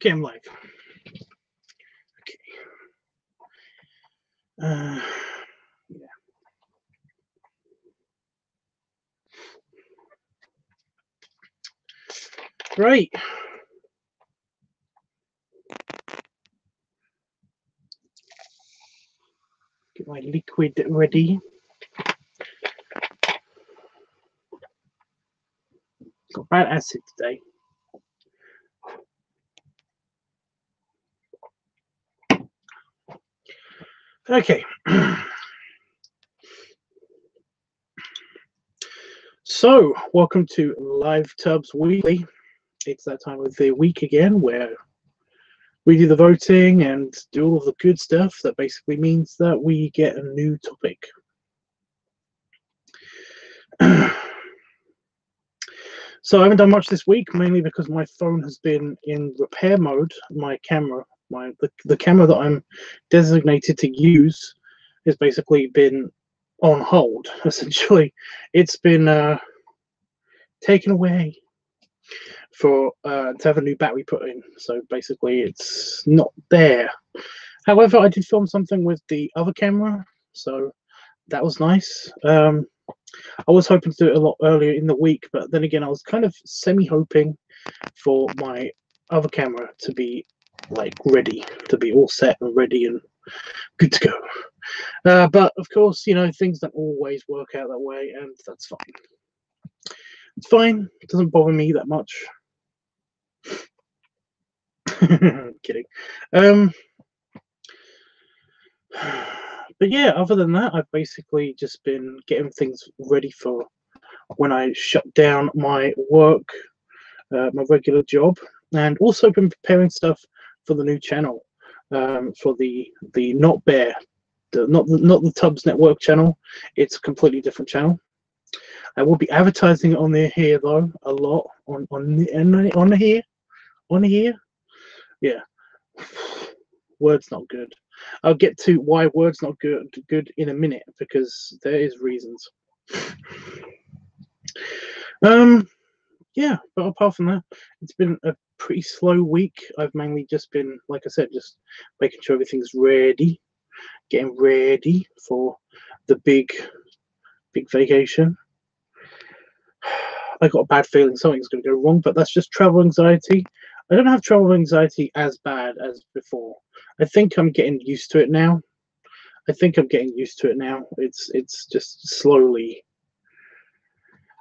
Okay, I'm live. Okay. Yeah. Right. Get my liquid ready. Got bad acid today. Okay. So, welcome to LiveTUBBS Weekly. It's that time of the week again where we do the voting and do all of the good stuff. That basically means that we get a new topic. So I haven't done much this week, mainly because my phone has been in repair mode. My camera, the camera that I'm designated to use, has basically been on hold. Essentially, it's been taken away for to have a new battery put in. So basically, it's not there. However, I did film something with the other camera, so that was nice. I was hoping to do it a lot earlier in the week, but then again, I was kind of semi-hoping for my other camera to be like ready, to be all set and ready and good to go. But of course, you know, things don't always work out that way, and that's fine. It's fine. It doesn't bother me that much. Kidding. But yeah, other than that, I've basically just been getting things ready for when I shut down my work, my regular job, and also been preparing stuff for the new channel, for the not bear, not the Tubbs Network channel. It's a completely different channel. I will be advertising on here though a lot on here. Yeah, word's not good. I'll get to why word's not good in a minute, because there is reasons. Yeah, but apart from that, it's been a pretty slow week. I've mainly just been, like I said, just making sure everything's ready, getting ready for the big vacation. I got a bad feeling something's going to go wrong, but that's just travel anxiety. I don't have travel anxiety as bad as before. I think I'm getting used to it now. It's just slowly,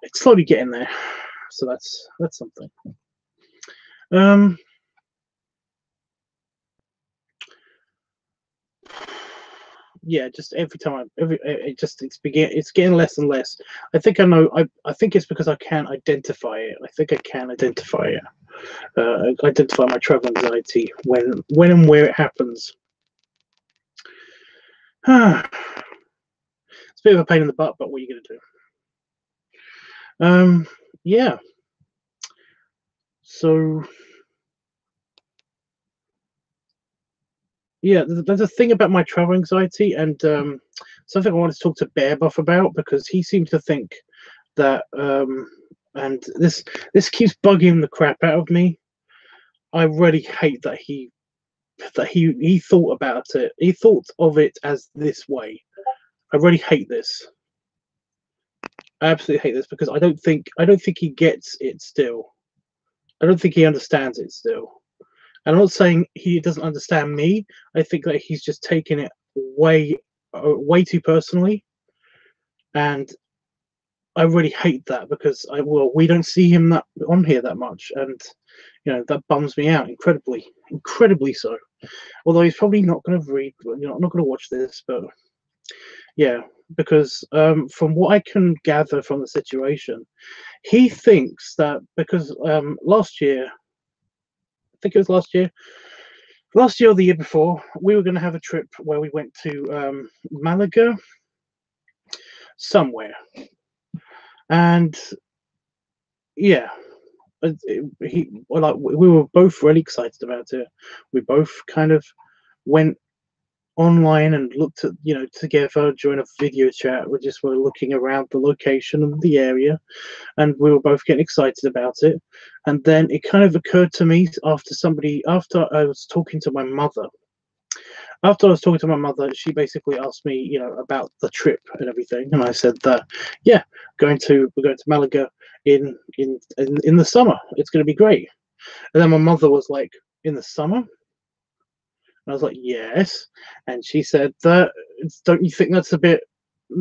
it's slowly getting there. So that's something. Yeah, just every time, it's getting less and less. I think I know. I think it's because I can't identify it. I think I can identify it. Identify my travel anxiety when and where it happens. It's a bit of a pain in the butt, but what are you gonna do? Yeah. So yeah, there's a thing about my travel anxiety, and something I wanted to talk to Bear Buff about, because he seems to think that, and this keeps bugging the crap out of me. I really hate that he thought about it. He thought of it as this way. I really hate this. I absolutely hate this, because I don't think he gets it still. I don't think he understands it still. I'm not saying he doesn't understand me. I think that he's just taking it way too personally, and I really hate that, because we don't see him on here that much, and you know, that bums me out incredibly so. Although he's probably not going to read, you know, not going to watch this, but yeah, because from what I can gather from the situation, he thinks that because last year, I think it was last year or the year before, we were going to have a trip where we went to Malaga, somewhere, and yeah, we were both really excited about it. We both kind of went online and looked at, together during a video chat. We just were looking around the location and the area, and we were both getting excited about it. And then it kind of occurred to me after I was talking to my mother. After I was talking to my mother, she basically asked me, about the trip and everything, and I said that, yeah, we're going to Malaga in the summer. It's going to be great. And then my mother was like, in the summer? And I was like, yes. And she said that, don't you think that's a bit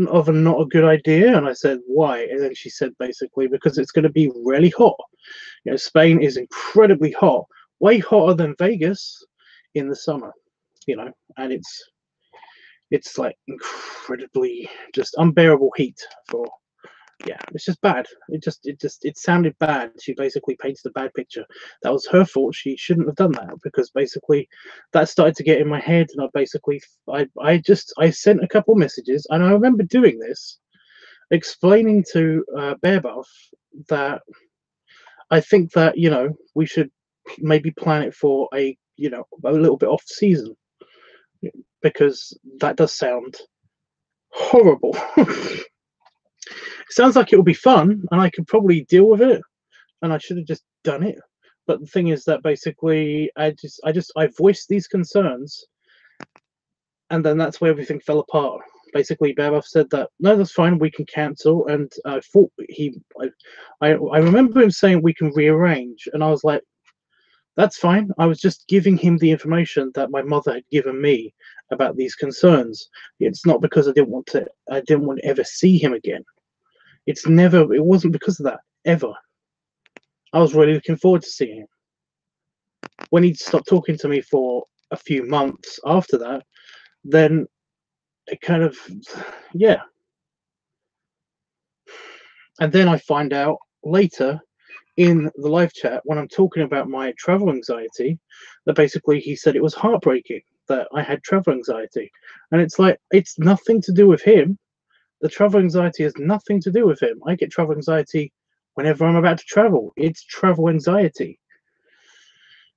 of a not a good idea? And I said, why? And then she said, basically, because it's going to be really hot. Spain is incredibly hot, way hotter than Vegas in the summer, and it's like incredibly just unbearable heat for. Yeah, it's just bad. It sounded bad. She basically painted a bad picture. That was her fault. She shouldn't have done that, because basically that started to get in my head, and I sent a couple messages, and I remember doing this, explaining to Bear Buff that I think that we should maybe plan it for a little bit off season, because that does sound horrible. It sounds like it will be fun, and I could probably deal with it, and I should have just done it. But the thing is that basically I voiced these concerns, and then that's where everything fell apart. Basically, Bearbuff said that no, that's fine, we can cancel, and I thought I remember him saying we can rearrange, and I was like, that's fine. I was just giving him the information that my mother had given me about these concerns. It's not because I didn't want to ever see him again. It wasn't because of that, ever. I was really looking forward to seeing him. When he stopped talking to me for a few months after that, then it kind of, yeah. And then I find out later in the live chat, when I'm talking about my travel anxiety, that basically he said it was heartbreaking that I had travel anxiety. And it's like, it's nothing to do with him. The travel anxiety has nothing to do with him. I get travel anxiety whenever I'm about to travel. It's travel anxiety.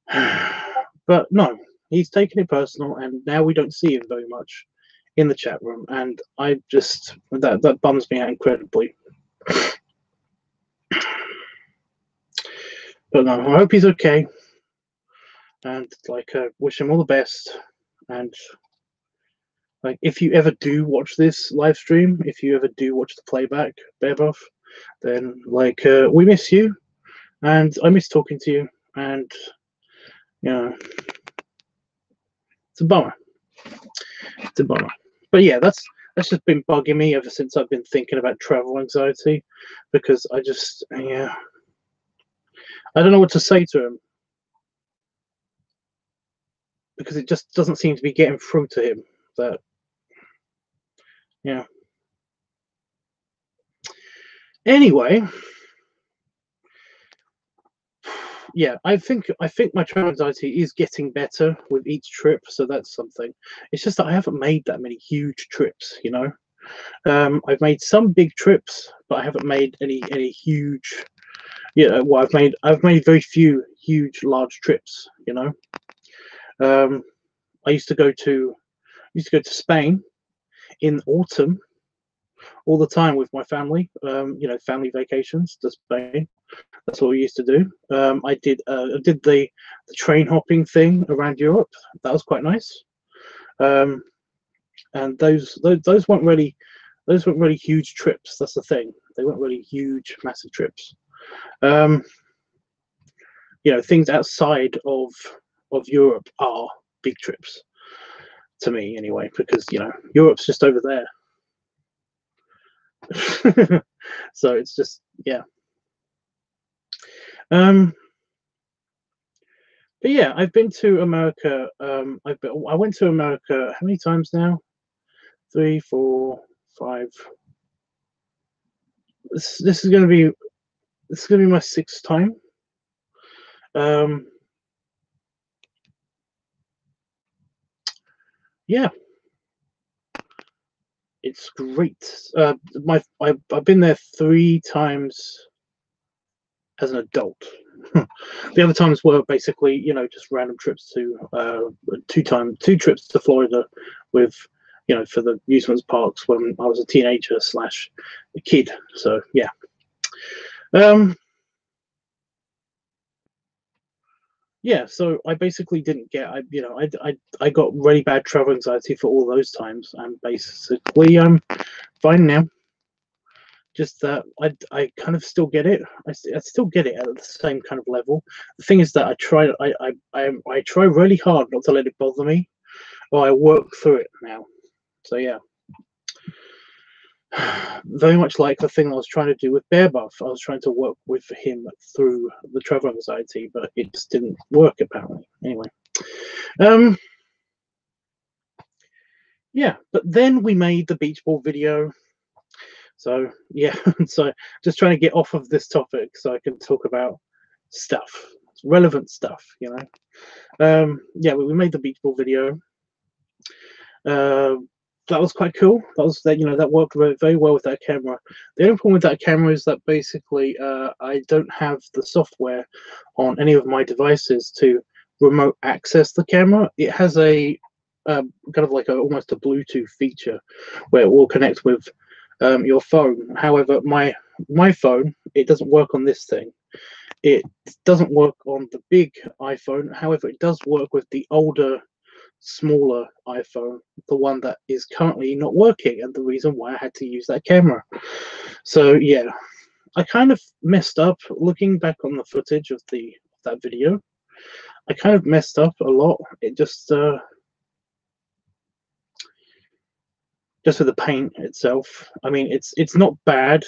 But no, he's taken it personal, and now we don't see him very much in the chat room, and I just that bums me out incredibly. But no, I hope he's okay, and wish him all the best. And if you ever do watch this live stream, if you ever do watch the playback, Bearbuff, then we miss you, and I miss talking to you, and it's a bummer. It's a bummer. But yeah, that's just been bugging me ever since I've been thinking about travel anxiety, because I don't know what to say to him, because it just doesn't seem to be getting through to him that, yeah. Anyway, yeah, I think my travel anxiety is getting better with each trip, so that's something. It's just that I haven't made that many huge trips, I've made some big trips, but I haven't made any huge. Well, I've made very few huge large trips, I used to go to Spain in autumn all the time with my family. Family vacations to Spain. That's what we used to do. I did the train hopping thing around Europe. That was quite nice. And those weren't really huge trips. That's the thing. They weren't really huge, massive trips. Things outside of Europe are big trips to me, anyway, because Europe's just over there. So it's just, yeah. But yeah, I've been to America. I went to America how many times now? 3, 4, 5. This is gonna be my 6th time. Yeah, it's great. I've been there 3 times as an adult. The other times were basically, just random trips to 2 trips to Florida with, you know, for the amusement parks when I was a teenager slash a kid. So yeah. Yeah, so I basically didn't get, I got really bad travel anxiety for all those times, and basically I'm fine now. Just that I kind of still get it. I still get it at the same kind of level. The thing is that I try really hard not to let it bother me, or I work through it now. So yeah. Very much like the thing I was trying to do with Bear Buff. I was trying to work with him through the travel anxiety, but it just didn't work apparently. Anyway, yeah. But then we made the beach ball video. So yeah, so just trying to get off of this topic so I can talk about stuff, relevant stuff, you know. Yeah, we made the beach ball video. That was quite cool. That worked very, very well with that camera. The only problem with that camera is that basically I don't have the software on any of my devices to remote access the camera. It has a kind of like almost a Bluetooth feature where it will connect with your phone. However, my phone, it doesn't work on this thing. It doesn't work on the big iPhone. However, it does work with the older, smaller iPhone, the one that is currently not working, and the reason why I had to use that camera. So yeah, I kind of messed up looking back on the footage of that video. I kind of messed up a lot. It just with the paint itself. I mean, it's not bad.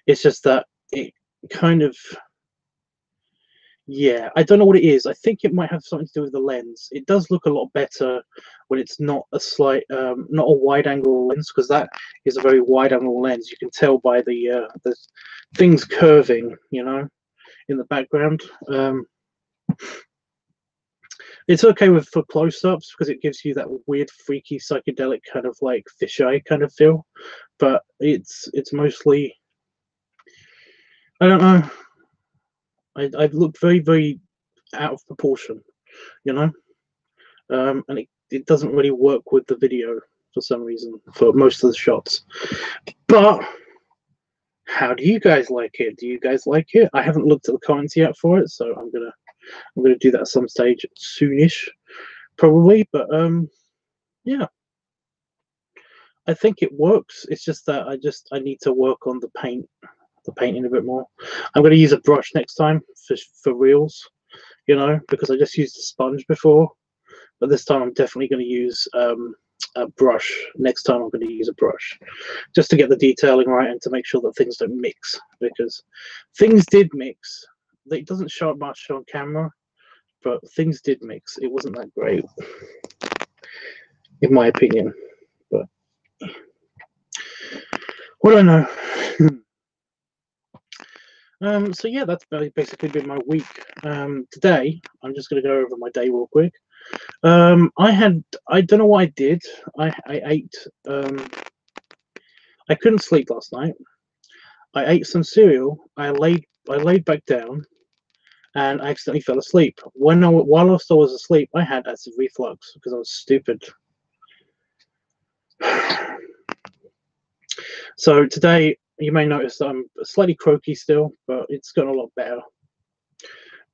It's just that it kind of, yeah, I don't know what it is. I think it might have something to do with the lens. It does look a lot better when it's not not a wide angle lens, because that is a very wide angle lens. You can tell by the things curving, you know, in the background. It's okay for close-ups because it gives you that weird, freaky, psychedelic kind of like fisheye kind of feel. But it's mostly, I don't know. I look very, very out of proportion, you know, and it doesn't really work with the video for some reason for most of the shots. But how do you guys like it? Do you guys like it? I haven't looked at the comments yet for it, so I'm gonna do that at some stage soonish, probably. But yeah, I think it works. It's just that I need to work on the painting a bit more. I'm going to use a brush next time for reels, you know, because I just used a sponge before, but this time I'm definitely going to use a brush. Next time I'm going to use a brush just to get the detailing right and to make sure that things don't mix, because things did mix. It doesn't show up much on camera, but things did mix. It wasn't that great, in my opinion. But what do I know? So yeah, that's basically been my week. Today, I'm just going to go over my day real quick. I don't know what I did. I ate. I couldn't sleep last night. I ate some cereal. I laid back down, and I accidentally fell asleep. While I still was asleep, I had acid reflux because I was stupid. So today, you may notice that I'm slightly croaky still, but it's gotten a lot better.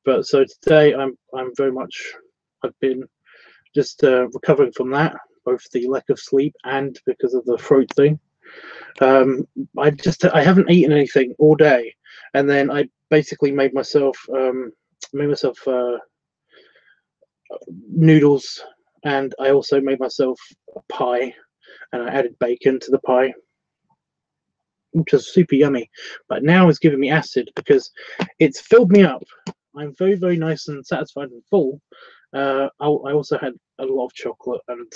But so today, I'm very much. I've been just recovering from that, both the lack of sleep and because of the throat thing. I haven't eaten anything all day, and then I basically made myself noodles, and I also made myself a pie, and I added bacon to the pie, which was super yummy. But now it's giving me acid because it's filled me up. I'm very, very nice and satisfied and full. I also had a lot of chocolate and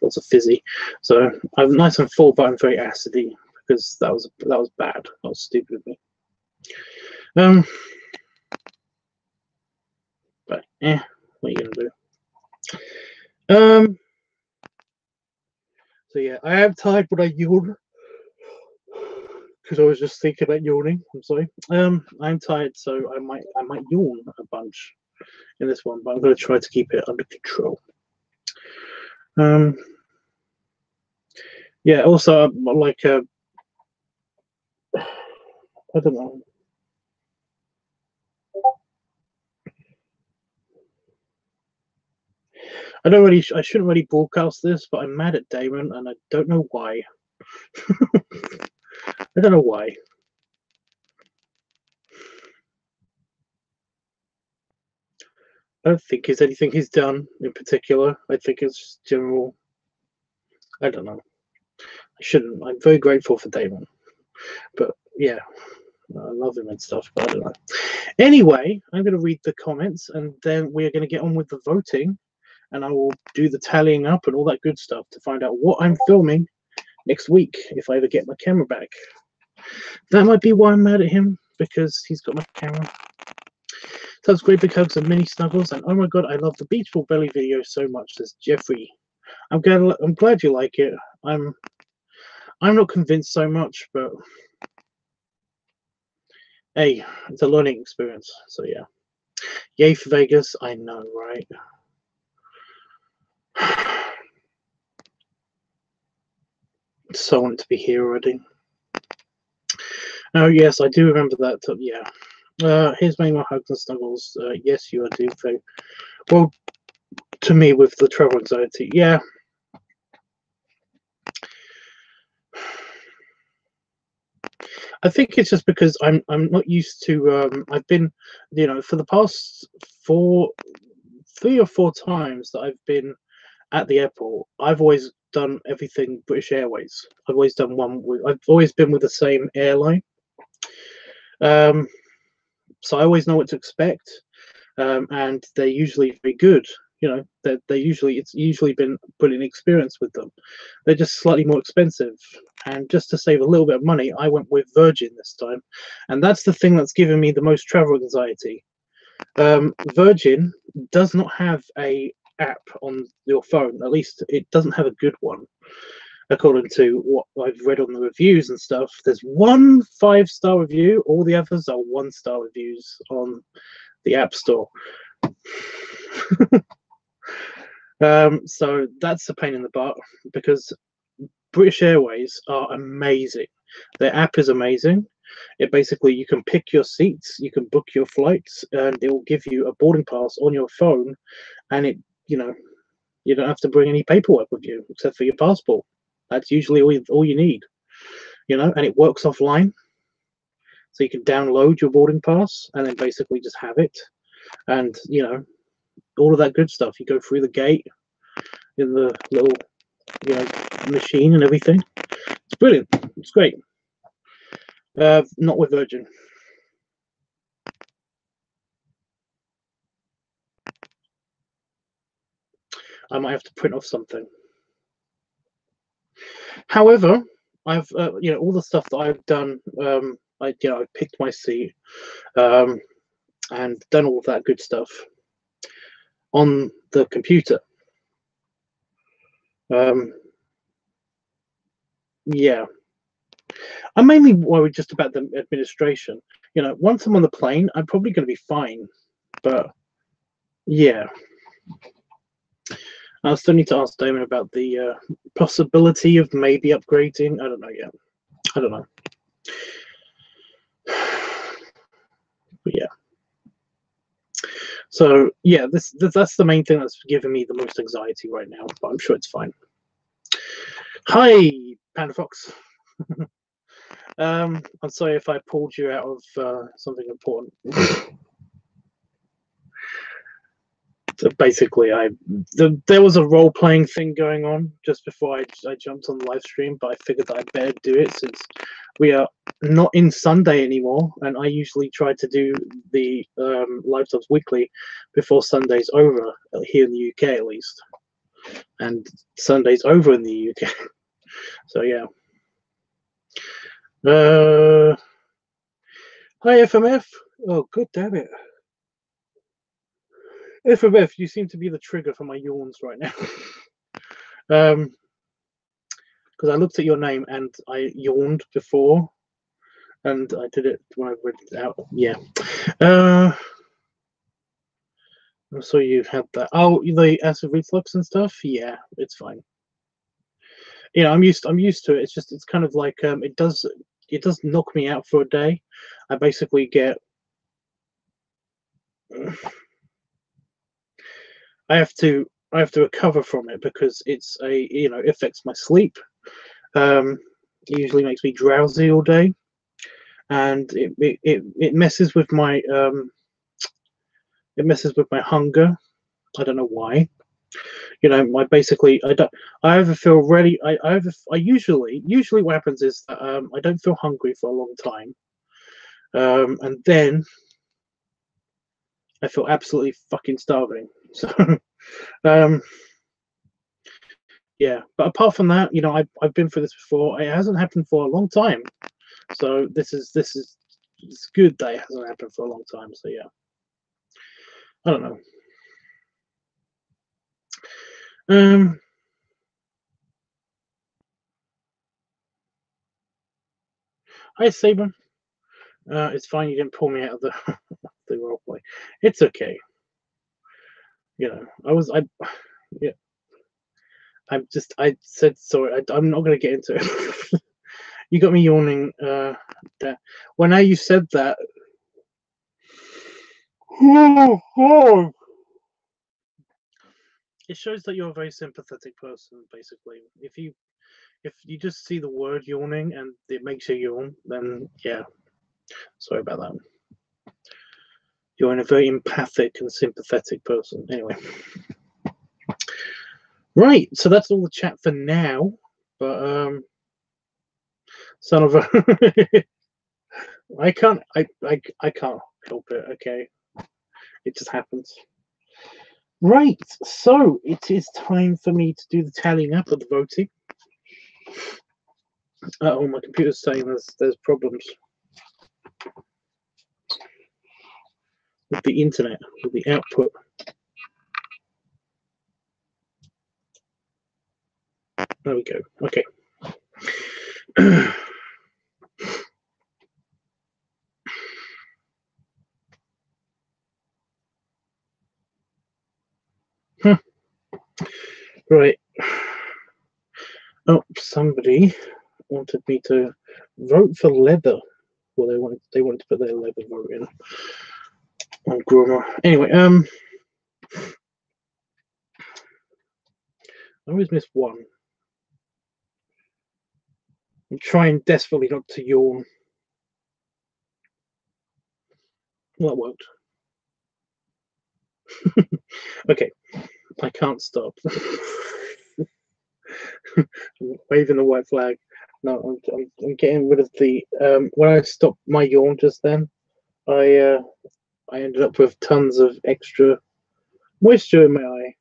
lots of fizzy, so I'm nice and full, but I'm very acidy because that was bad. That was stupid of me. But what are you gonna do? So yeah, I am tired, but I yawn because I was just thinking about yawning. I'm sorry. I'm tired, so I might yawn a bunch in this one, but I'm going to try to keep it under control. Yeah, also, like, I don't know. I shouldn't really broadcast this, but I'm mad at Damon, and I don't know why. I don't know why. I don't think it's anything he's done in particular. I think it's general. I don't know. I shouldn't. I'm very grateful for Damon, but yeah, I love him and stuff. But I don't know. Anyway, I'm going to read the comments, and then we're going to get on with the voting, and I will do the tallying up and all that good stuff to find out what I'm filming next week if I ever get my camera back. That might be why I'm mad at him, because he's got my camera. Tugs, great big hugs and mini snuggles, and oh my god, I love the beach ball belly video so much, says Jeffrey. I'm glad you like it. I'm not convinced so much, but hey, it's a learning experience. So yeah, yay for Vegas. I know, right? So I want it to be here already. Oh yes, I do remember that. Yeah. Here's many more hugs and snuggles. Yes, you are doing very well to me with the travel anxiety. Yeah. I think it's just because I'm not used to. I've been, for the past 3 or 4 times that I've been at the airport, I've always done everything British Airways. I've always done I've always been with the same airline. So I always know what to expect, and they're usually very good. It's usually been brilliant experience with them. They're just slightly more expensive, and just to save a little bit of money, I went with Virgin this time, and that's the thing that's given me the most travel anxiety. Virgin does not have a app on your phone. At least it doesn't have a good one, according to what I've read on the reviews and stuff. There's one 5-star review, all the others are 1-star reviews on the App Store. So that's a pain in the butt, because British Airways are amazing. Their app is amazing. It basically, you can pick your seats, you can book your flights, and it will give you a boarding pass on your phone, and you don't have to bring any paperwork with you except for your passport. That's usually all you need, and it works offline. So you can download your boarding pass and then basically just have it. And, all of that good stuff. You go through the gate in the little, machine and everything. It's brilliant. It's great. Not with Virgin. I might have to print off something. However, I've, all the stuff that I've done, I've picked my seat, and done all of that good stuff on the computer. Yeah. I'm mainly worried just about the administration. Once I'm on the plane, I'm probably going to be fine. But yeah, I still need to ask Damon about the possibility of maybe upgrading. I don't know yet. I don't know. But yeah. So yeah, that's the main thing that's giving me the most anxiety right now. But I'm sure it's fine. Hi, Panda Fox. I'm sorry if I pulled you out of something important. So basically, there was a role-playing thing going on just before I jumped on the live stream, but I figured that I'd better do it since we are not in Sunday anymore, and I usually try to do the LiveTUBBSweekly before Sunday's over, here in the UK at least, and Sunday's over in the UK. So yeah. Hi FMF. Oh, god damn it. FMF, you seem to be the trigger for my yawns right now. Because I looked at your name and I yawned before, and I did it when I read it out. Yeah. So you've had that. Oh, the acid reflux and stuff. Yeah, it's fine. You know, I'm used to it. It's just it's kind of like it does knock me out for a day. I basically get I have to recover from it because it's a it affects my sleep. Um, it usually makes me drowsy all day, and it messes with my hunger. I don't know why. You know, my basically I don't I either feel ready. I usually what happens is that I don't feel hungry for a long time, and then I feel absolutely fucking starving. So um, yeah, but apart from that, I've been through this before. It hasn't happened for a long time, so this is it's good that it hasn't happened for a long time. So yeah, I don't know. Um, Hi Saban. It's fine. You didn't pull me out of the the role play. It's okay. I yeah. I said sorry. I'm not gonna get into it. You got me yawning. There. Well, now you said that. It shows that you're a very sympathetic person. Basically, if you just see the word yawning and it makes you yawn, then yeah, sorry about that. You're a very empathic and sympathetic person. Anyway, right. So that's all the chat for now. But son of a, I can't help it. Okay, it just happens. Right. So it is time for me to do the tallying up of the voting. Oh, my computer's saying there's problems with the internet, with the output. There we go. Okay. Right. Oh, somebody wanted me to vote for leather. Well, they wanted to put their leather vote in on Groomer. Anyway, I always miss one. I'm trying desperately not to yawn. Well, that worked. Okay, I can't stop. I'm waving the white flag. No, I'm getting rid of the. When I stopped my yawn just then, I ended up with tons of extra moisture in my eye.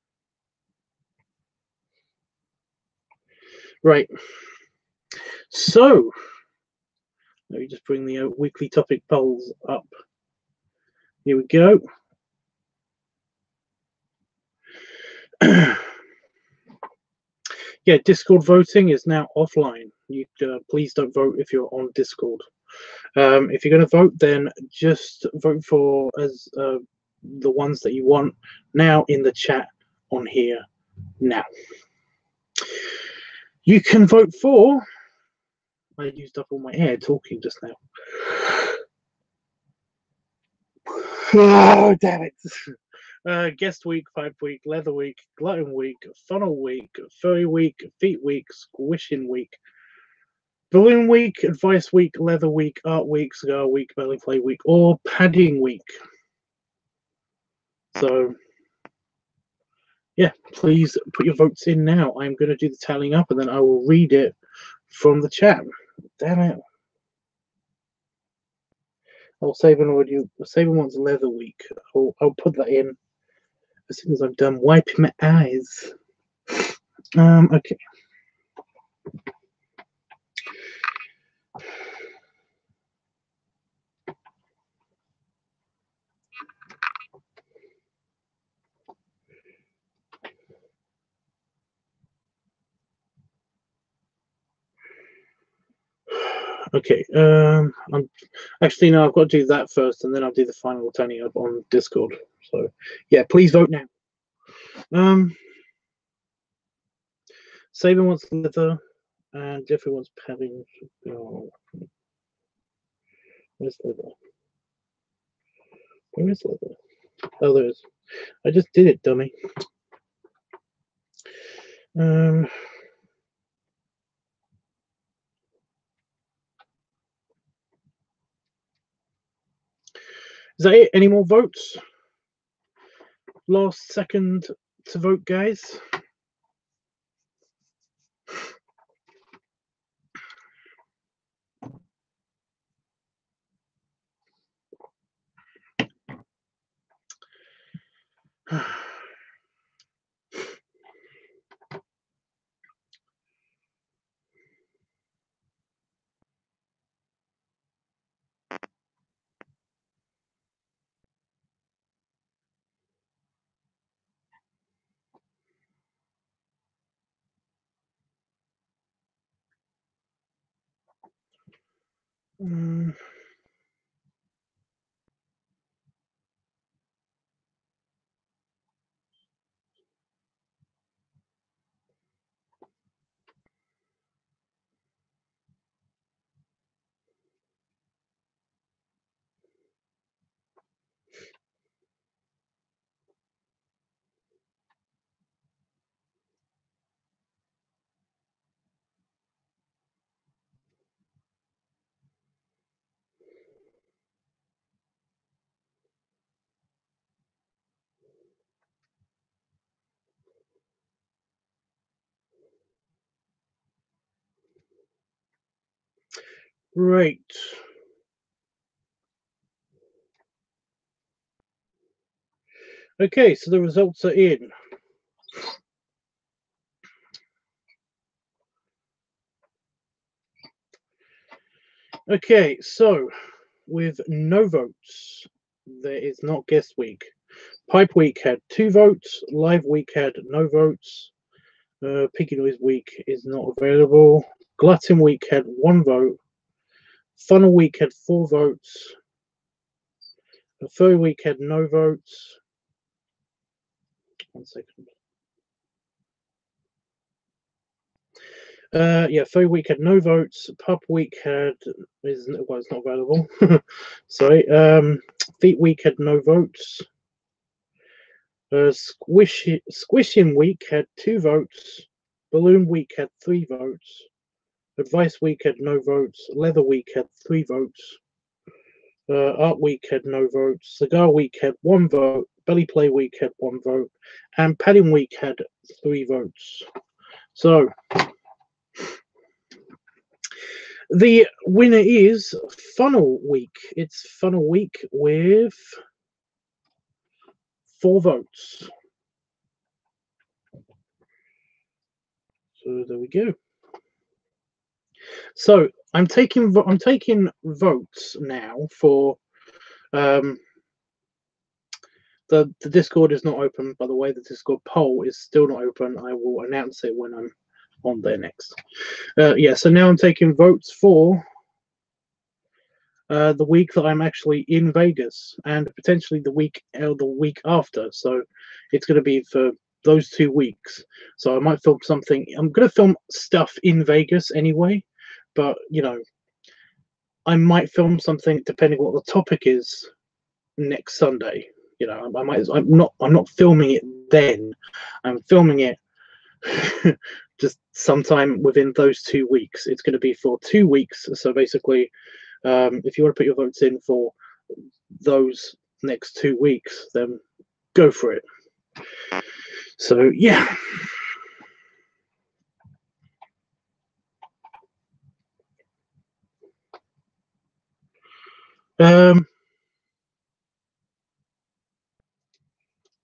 Right. So let me just bring the weekly topic polls up. Here we go. Yeah, Discord voting is now offline. You please don't vote if you're on Discord. If you're going to vote, then just vote for as the ones that you want now in the chat on here now. You can vote for. I used up all my air talking just now. Oh, damn it. Guest week, 5 week, leather week, glutton week, funnel week, furry week, feet week, squishing week, balloon week, advice week, leather week, art week, cigar week, belly play week, or padding week. So, yeah, please put your votes in now. I'm going to do the tallying up and then I will read it from the chat. Damn it. Oh, Saban wants leather week. I'll put that in as soon as I'm done wiping my eyes. Okay. Okay. I'm actually no. I've got to do that first, and then I'll do the final turning up on Discord. So, yeah, please vote now. Saban wants leather, and Jeffrey wants padding. Oh, where's leather? Where is leather? Oh, there is. I just did it, dummy. Is that it? Any more votes? Last second to vote, guys. Right. Okay, so the results are in. Okay, so with no votes, there is not guest week. Pipe week had 2 votes. Live week had no votes. Piggy Noise week is not available. Glutton week had 1 vote. Funnel week had 4 votes. The Furry week had no votes. 1 second. Yeah, Furry week had no votes. Pub week it's not available. Sorry. Feet week had no votes. Squishing week had 2 votes. Balloon week had 3 votes. Advice week had no votes. Leather week had 3 votes. Art week had no votes. Cigar week had 1 vote. Belly play week had 1 vote. And padding week had 3 votes. So the winner is Funnel Week. It's Funnel Week with 4 votes. So there we go. So I'm taking votes now for the Discord is not open, by the way. The Discord poll is still not open. I will announce it when I'm on there next. Yeah, so now I'm taking votes for the week that I'm actually in Vegas and potentially the week after. So it's going to be for those 2 weeks. So I might film something. I'm going to film stuff in Vegas anyway, but you know, I might film something depending on what the topic is next Sunday. You know, I'm not filming it then. I'm filming it just sometime within those 2 weeks. It's going to be for 2 weeks. So basically, if you want to put your votes in for those next 2 weeks, then go for it. So yeah.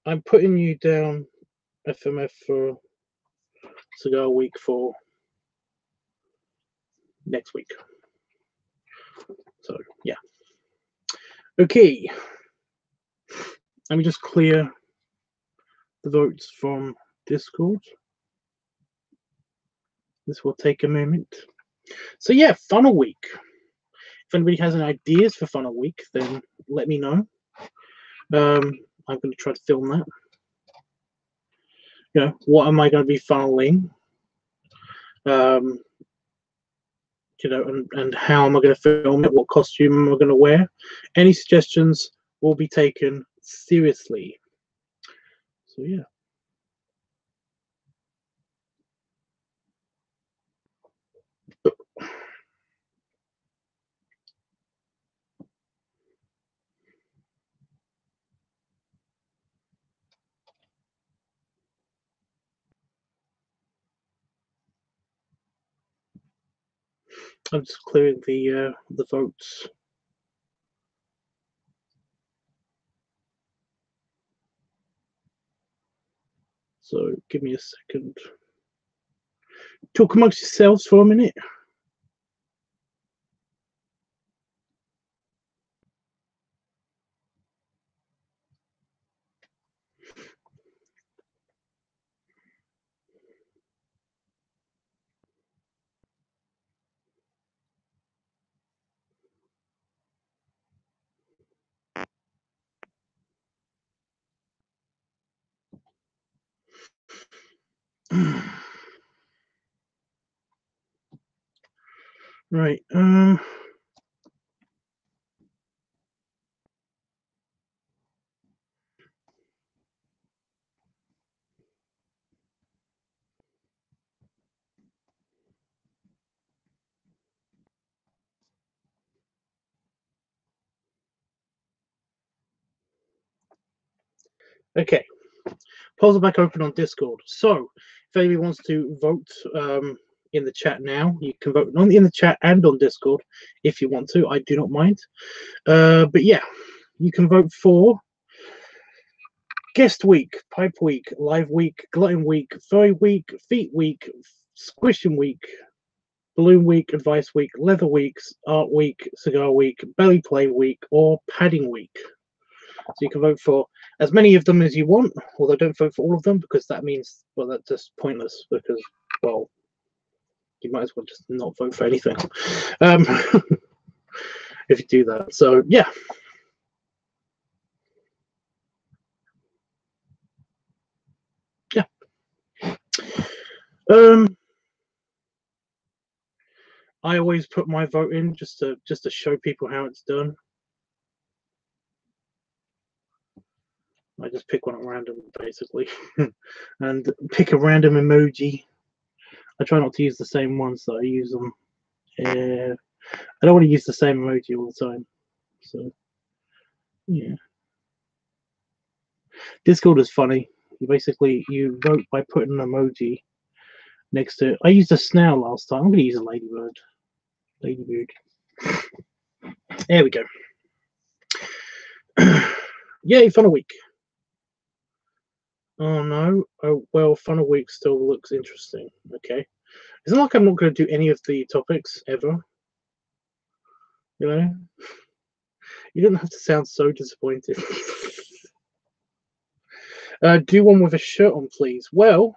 I'm putting you down FMF for Cigar Week for next week. So yeah. Okay. Let me just clear the votes from Discord. This will take a moment. So yeah, Funnel Week. If anybody has any ideas for funnel week, then let me know. I'm going to try to film that. You know, what am I going to be funneling? You know, and how am I going to film it? What costume am I going to wear? Any suggestions will be taken seriously. So yeah. I'm just clearing the votes. So give me a second. Talk amongst yourselves for a minute. Right. Okay. Polls are back open on Discord. So if anybody wants to vote in the chat now, you can vote in the chat and on Discord if you want to. I do not mind. But yeah, you can vote for Guest Week, Pipe Week, Live Week, Glutton Week, Furry Week, Feet Week, Squishing Week, Balloon Week, Advice Week, Leather Weeks, Art Week, Cigar Week, Belly Play Week, or Padding Week. So you can vote for as many of them as you want, although don't vote for all of them because that means, well, that's just pointless because, well, you might as well just not vote for anything if you do that. So, yeah. Yeah. I always put my vote in just to show people how it's done. I just pick one at random, basically, and pick a random emoji. I try not to use the same ones that I use them. I don't want to use the same emoji all the time. So, yeah. Discord is funny. You vote by putting an emoji next to it. I used a snail last time. I'm going to use a ladybird. Ladybird. There we go. Yay, Funnel Week. Oh no. Oh well, Funnel Week still looks interesting. Okay. It's not like I'm not going to do any of the topics ever. You know? You don't have to sound so disappointed. Do one with a shirt on, please. Well,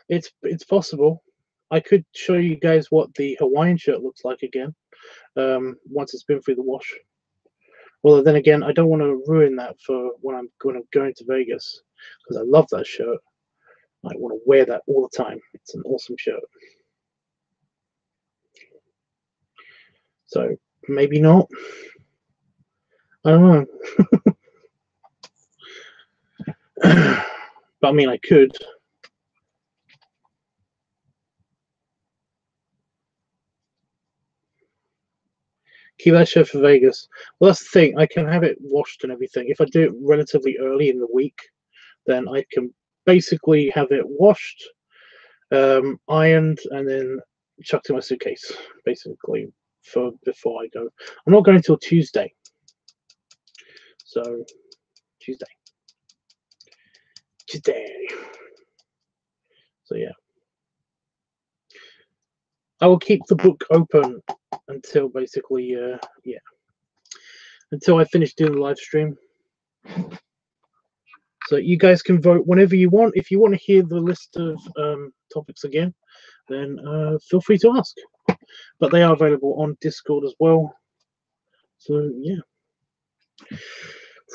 it's possible. I could show you guys what the Hawaiian shirt looks like again once it's been through the wash. Well, then again, I don't want to ruin that for when I'm going to Vegas because I love that shirt. I want to wear that all the time. It's an awesome shirt. So maybe not. I don't know. But I mean, I could. Keep that shirt for Vegas. Well, that's the thing. I can have it washed and everything. If I do it relatively early in the week, then I can basically have it washed, ironed, and then chucked in my suitcase, basically, for before I go. I'm not going till Tuesday. So, Tuesday. So, yeah. I will keep the book open until basically, yeah. Until I finish doing the live stream. So you guys can vote whenever you want. If you want to hear the list of topics again, then feel free to ask. but they are available on Discord as well. So yeah.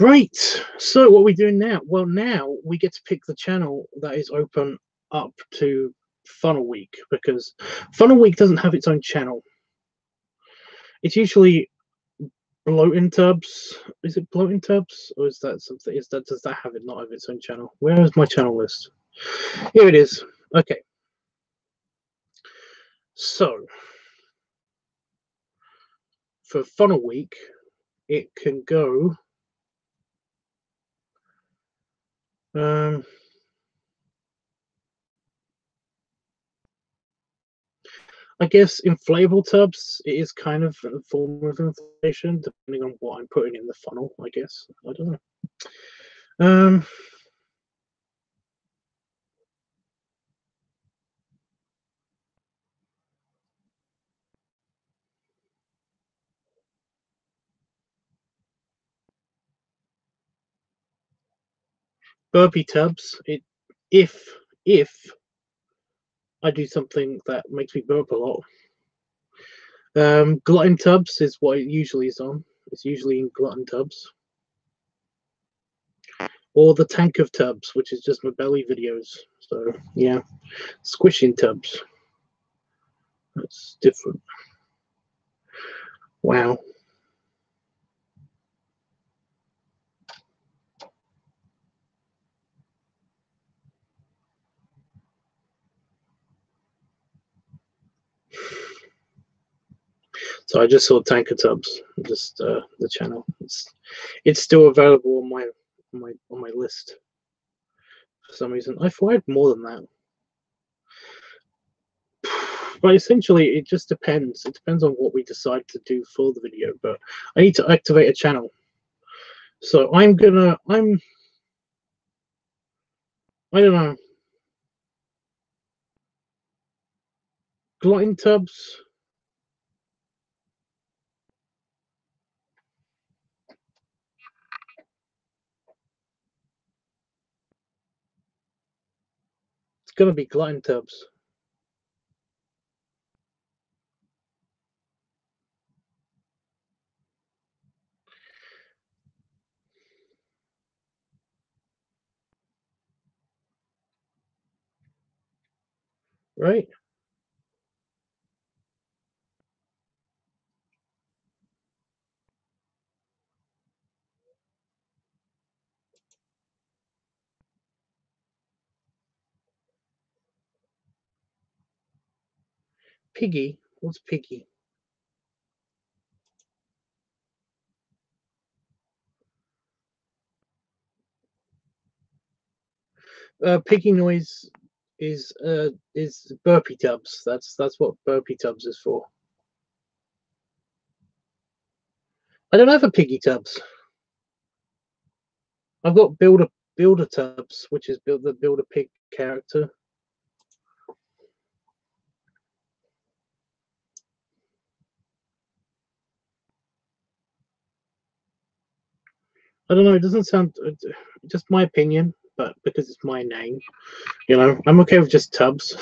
Right. So what are we doing now? Well, now we get to pick the channel that is open up to Funnel Week, because Funnel Week doesn't have its own channel. It's usually Bloating Tubs. Is it Bloating Tubs, or is that something? Does that have it not have its own channel? Where is my channel list? Here it is. Okay. So for Funnel Week, it can go. I guess inflatable tubs, it is kind of a form of inflation, depending on what I'm putting in the funnel, I guess. I don't know. Burpee tubs, if I do something that makes me burp a lot. Glutton tubs is what it usually is on. It's usually in glutton tubs. Or the tank of tubs, which is just my belly videos. So yeah, squishing tubs. That's different. Wow. So I just saw tanker tubs, just the channel. It's still available on my list for some reason. I thought I had more than that. But essentially, it just depends. It depends on what we decide to do for the video. But I need to activate a channel. So I don't know. Glutton tubs. It's gonna be glutton tubs. Right? Piggy. What's piggy? Piggy noise is burpee tubs. That's what burpee tubs is for. I don't have a piggy tubs. I've got builder tubs, which is build a pig character. I don't know. It doesn't sound just my opinion, but because it's my name, I'm okay with just tubs.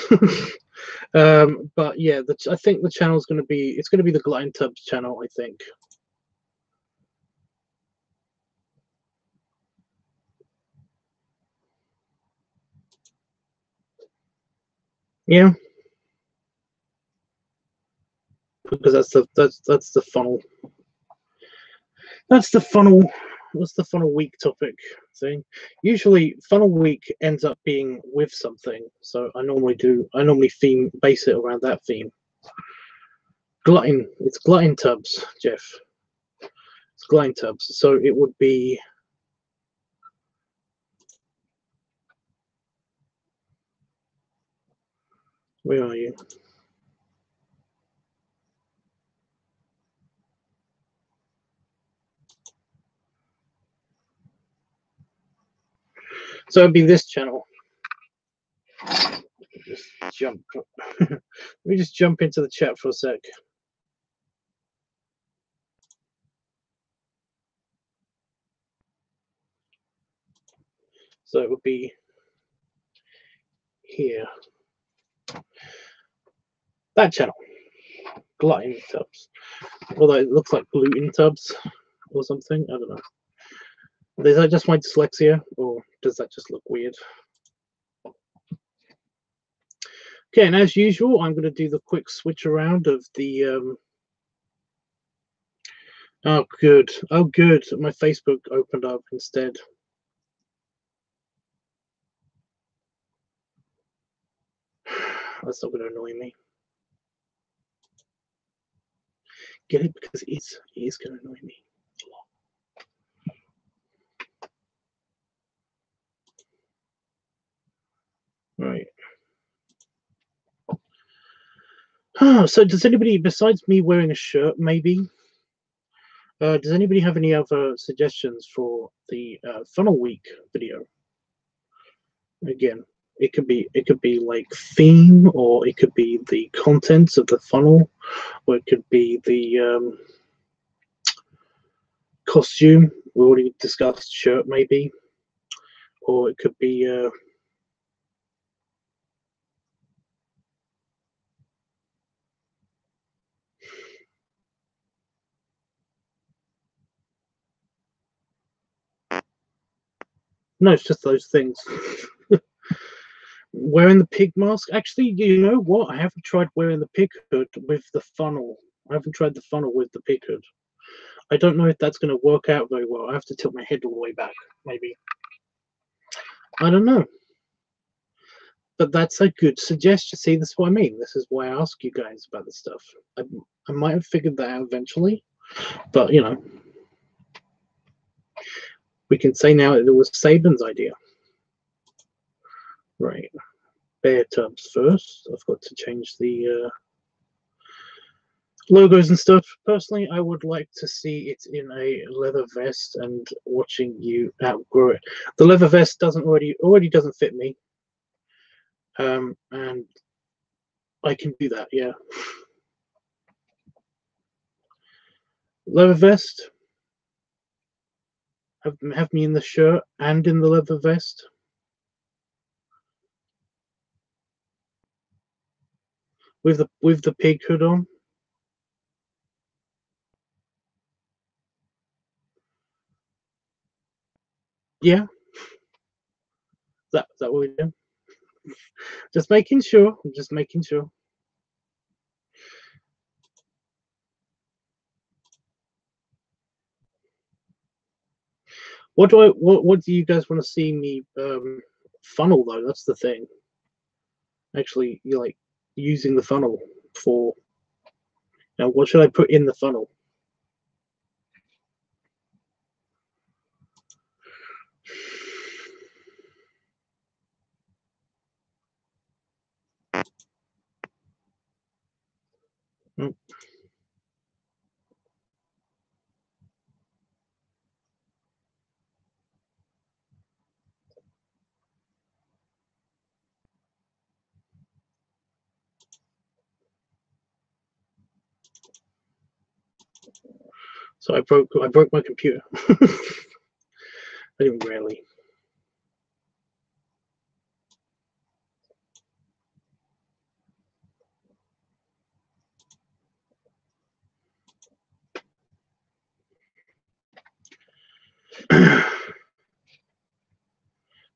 But yeah, I think the channel's going to be the Glutton Tubs channel. I think. Yeah, because that's the funnel. That's the funnel. What's the funnel week topic thing? Usually, funnel week ends up being with something. So I normally base it around that theme. Glutton. It's glutton tubs, Jeff. It's glutton tubs. So it would be. Where are you? So it'd be this channel. Just jump. Let me just jump into the chat for a sec. So it would be here. That channel. glutton tubs. Although it looks like gluten tubs or something. I don't know. Is that just my dyslexia, or does that just look weird? Okay, and as usual, I'm going to do the quick switch around of the. Oh, good. Oh, good. My Facebook opened up instead. That's not going to annoy me. Get it? Because it is going to annoy me a lot. Right. Oh, so does anybody, besides me wearing a shirt, maybe, does anybody have any other suggestions for the funnel week video? Again, it could be like theme, or it could be the contents of the funnel, or it could be the costume. We already discussed shirt, maybe, or it could be no, it's just those things. Wearing the pig mask. Actually, you know what? I haven't tried wearing the pig hood with the funnel. I haven't tried the funnel with the pig hood. I don't know if that's going to work out very well. I have to tilt my head all the way back, maybe. I don't know. But that's a good suggestion. See, this is what I mean. This is why I ask you guys about this stuff. I might have figured that out eventually, but you know, we can say now that it was Saban's idea. Right. Bear tubs first. I've got to change the logos and stuff. Personally, I would like to see it in a leather vest and watching you outgrow it. The leather vest already doesn't fit me. And I can do that, yeah. Leather vest. Have me in the shirt and in the leather vest. With the pig hood on. Yeah. Is that what we do? Just making sure. I'm just making sure. What do you guys want to see me funnel though? That's the thing. Actually, you like using the funnel for. Now, what should I put in the funnel? Hmm. So I broke my computer. I didn't really.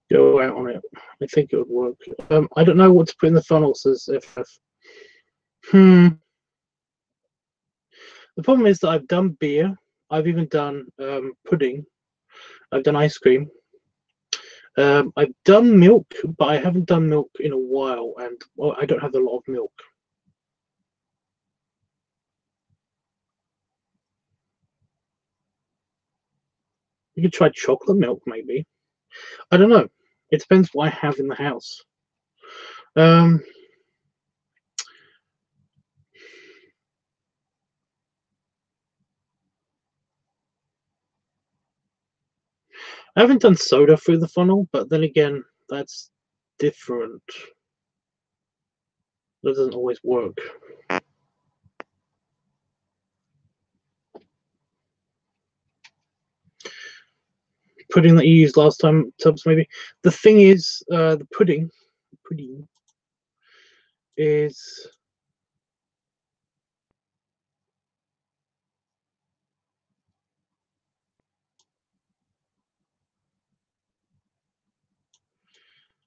Go out on it. I think it would work. I don't know what to put in the funnel. Says if. The problem is that I've done beer. I've even done pudding. I've done ice cream. I've done milk, but I haven't done milk in a while, and well, I don't have a lot of milk. You could try chocolate milk, maybe. I don't know. It depends what I have in the house. I haven't done soda through the funnel, but then again, that's different. That doesn't always work. Pudding that you used last time, Tubbs, maybe. The thing is, the pudding is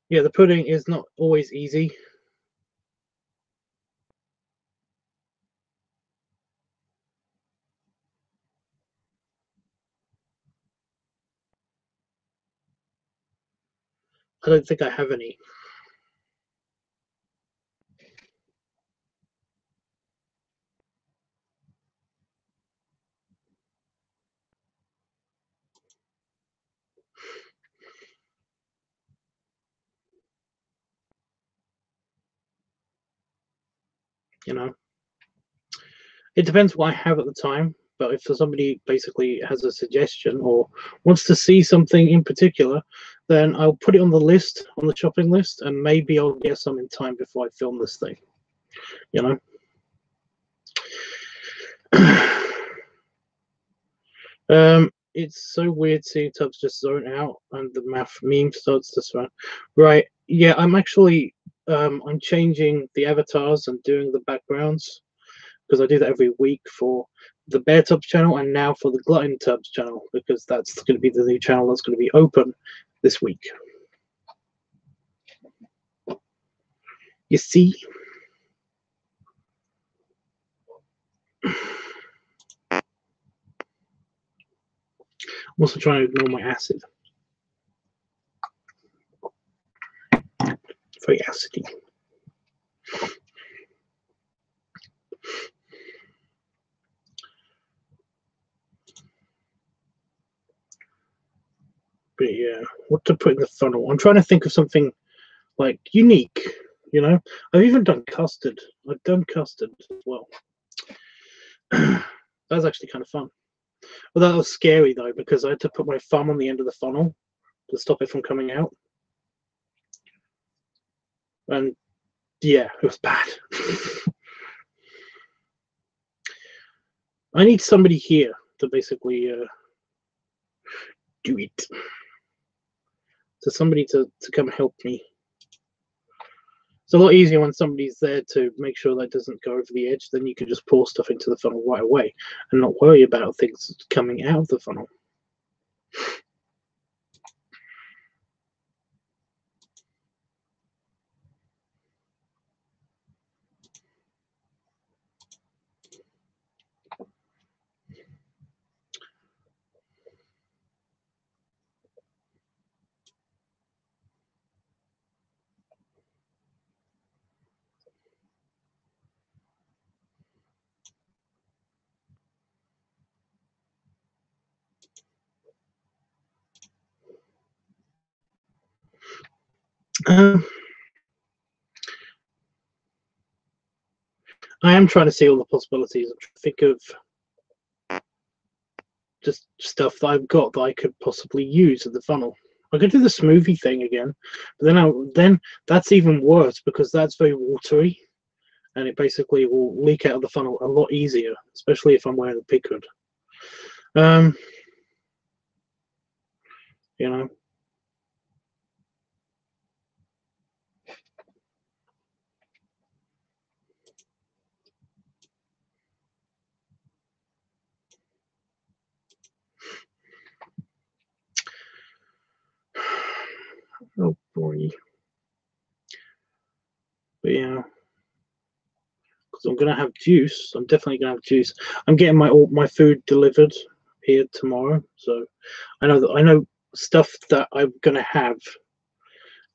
Yeah, the pudding is not always easy. I don't think I have any. You know, it depends what I have at the time. But if somebody basically has a suggestion or wants to see something in particular, then I'll put it on the list, on the shopping list, and maybe I'll get some in time before I film this thing. You know. It's so weird seeing Tubbs just zone out and the math meme starts to run. Right, yeah, I'm actually I'm changing the avatars and doing the backgrounds because I do that every week for the Bear Tubbs channel and now for the Glutton Tubbs channel because that's going to be the new channel that's going to be open this week. You see? I'm also trying to ignore my acid. Very acidy. But yeah, what to put in the funnel? I'm trying to think of something like unique. You know, I've even done custard. I've done custard as well. That was actually kind of fun. Well, that was scary though because I had to put my thumb on the end of the funnel to stop it from coming out. And yeah, it was bad. I need somebody here to basically do it. So somebody to come help me. It's a lot easier when somebody's there to make sure that doesn't go over the edge. Then you can just pour stuff into the funnel right away and not worry about things coming out of the funnel. I am trying to see all the possibilities. I'm trying to think of just stuff that I've got that I could possibly use at the funnel. I could do the smoothie thing again, but then that's even worse because that's very watery, and it basically will leak out of the funnel a lot easier, especially if I'm wearing a pig hood. You know. Oh boy. But yeah. Because I'm gonna have juice. I'm definitely gonna have juice. I'm getting my food delivered here tomorrow, so I know stuff that I'm gonna have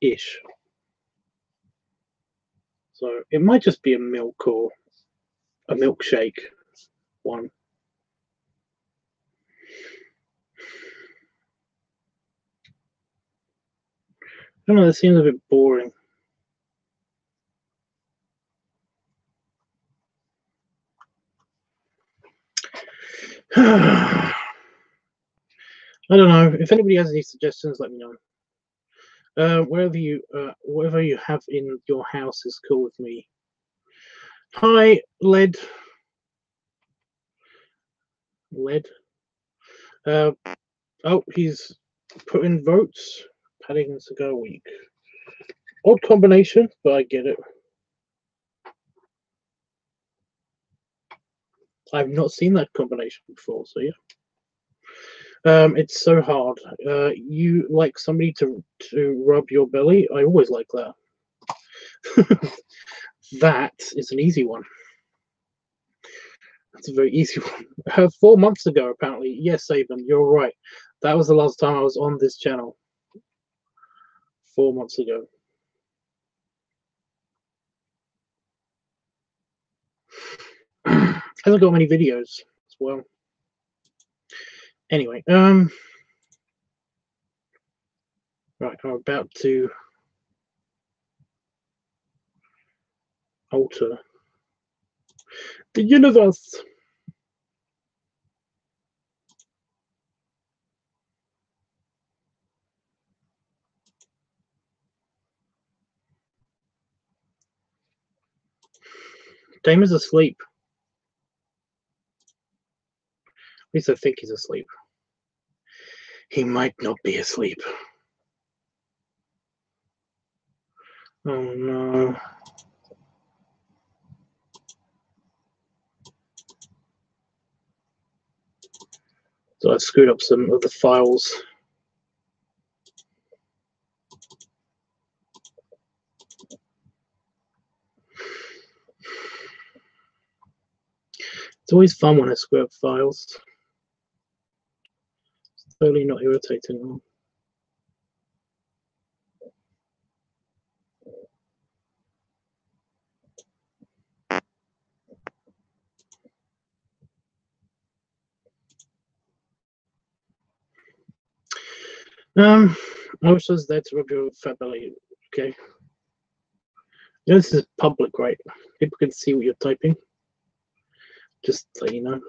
ish. So it might just be a milk or a milkshake one. I don't know, that seems a bit boring. I don't know. If anybody has any suggestions, let me know. Whatever you have in your house is cool with me. Hi, Led. Led. Oh, he's put in votes. Padding and Cigar Week. Odd combination, but I get it. I've not seen that combination before, so yeah. It's so hard. You like somebody to rub your belly? I always like that. That is an easy one. That's a very easy one. 4 months ago, apparently. Yes, Saban, you're right. That was the last time I was on this channel. 4 months ago. Hasn't got many videos as well. Anyway, right, I'm about to alter the universe. Damon's asleep. At least I think he's asleep. He might not be asleep. Oh no. So I screwed up some of the files. It's always fun when I screw up files. It's totally not irritating. I wish I was there to rub your fat belly. Okay. You know, this is public, right? People can see what you're typing. Just so you know.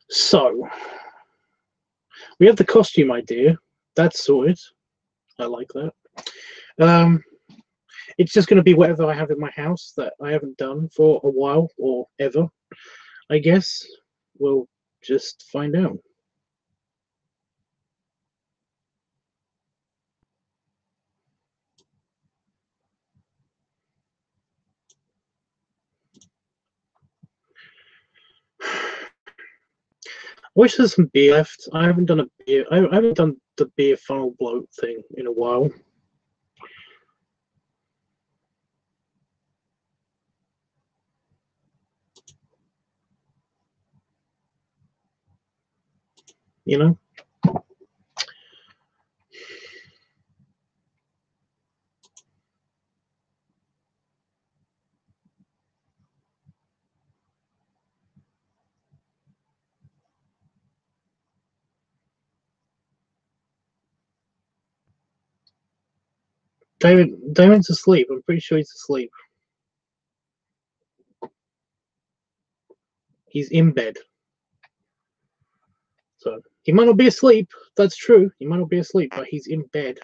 So, we have the costume idea. That's sorted. I like that. It's just going to be whatever I have in my house that I haven't done for a while or ever. I guess we'll just find out. I wish there's some beer left. I haven't done a beer. I haven't done the beer funnel bloat thing in a while. You know. Damon's asleep. I'm pretty sure he's asleep. He's in bed. So he might not be asleep. That's true. He might not be asleep, but he's in bed.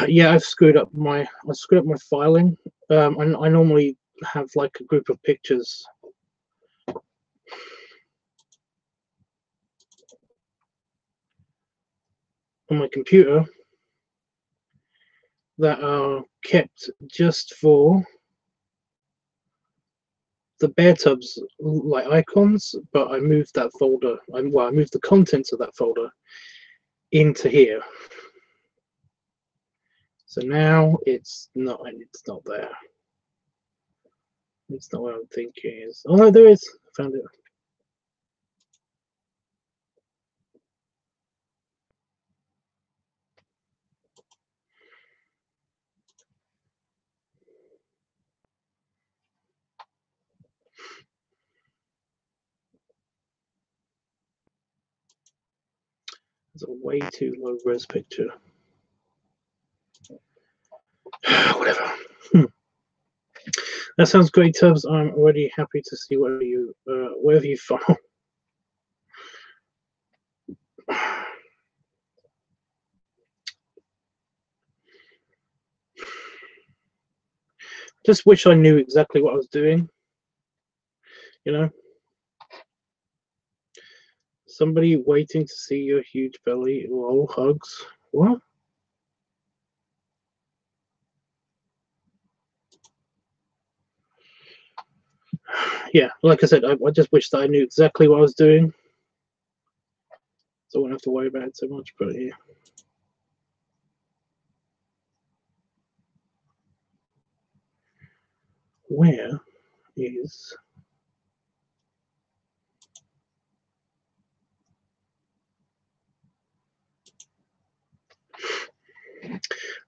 Yeah, I screwed up my filing. I normally have like a group of pictures on my computer that are kept just for the bear tubs like icons, but I moved that folder. I moved the contents of that folder into here. So now it's not there. It's not what I'm thinking is. Oh no, there is. I found it. It's a way too low res picture. Whatever. That sounds great, Tubbs. I'm already happy to see whatever you funnel. Just wish I knew exactly what I was doing. You know, somebody waiting to see your huge belly. Lol, hugs. What? Yeah, like I said, I just wish that I knew exactly what I was doing, so I wouldn't have to worry about it so much. But yeah. Where is...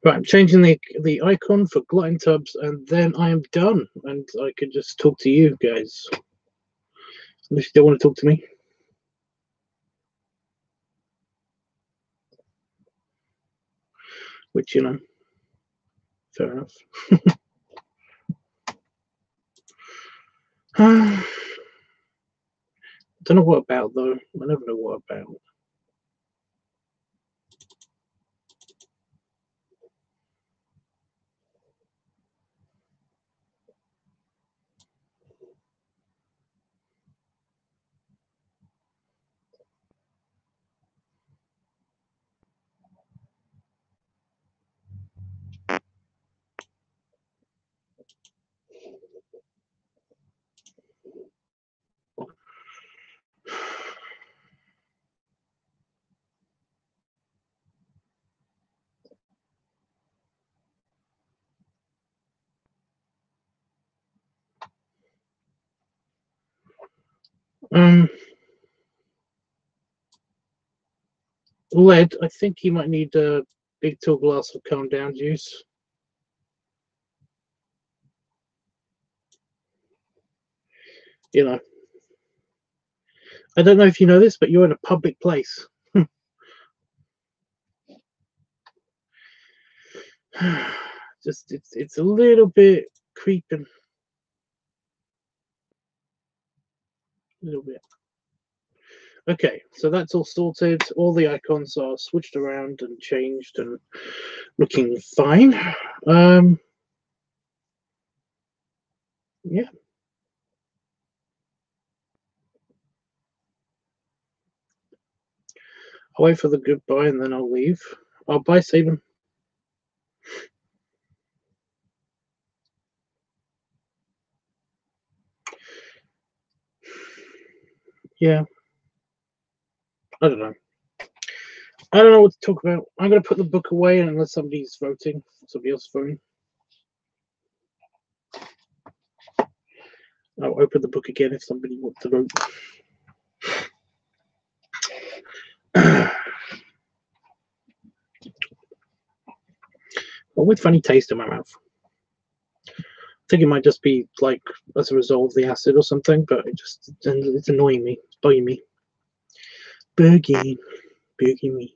Right, I'm changing the icon for Glutton Tubs, and then I am done, and I can just talk to you guys. Unless you don't want to talk to me. Which, you know, fair enough. Don't know what about, though. I never know what about. Lead, I think he might need a big tall glass of calm down juice. You know, I don't know if you know this, but you're in a public place. Just it's a little bit creeping. A little bit. Okay, so that's all sorted. All the icons are switched around and changed and looking fine. Yeah. I'll wait for the goodbye and then I'll leave. Oh, bye, Saban. Yeah. I don't know. I don't know what to talk about. I'm going to put the book away unless somebody's voting. Somebody else voting. I'll open the book again if somebody wants to vote. Well, with funny taste in my mouth. I think it might just be like as a result of the acid or something, but it's annoying me. It's bugging me. Bugging me.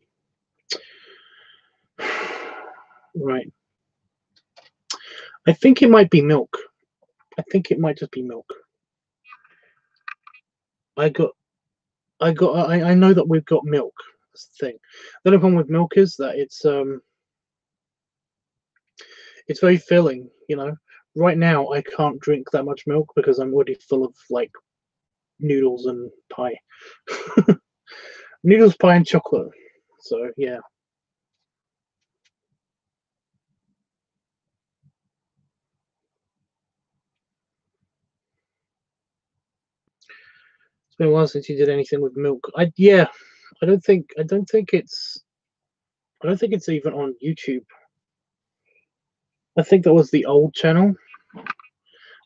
Right. I think it might be milk. I think it might just be milk. I know that we've got milk. That's the thing. The only problem with milk is that it's very filling, you know. Right now I can't drink that much milk because I'm already full of like noodles and pie. Noodles, pie and chocolate. So yeah. It's been a while since you did anything with milk. I don't think it's even on YouTube. I think that was the old channel,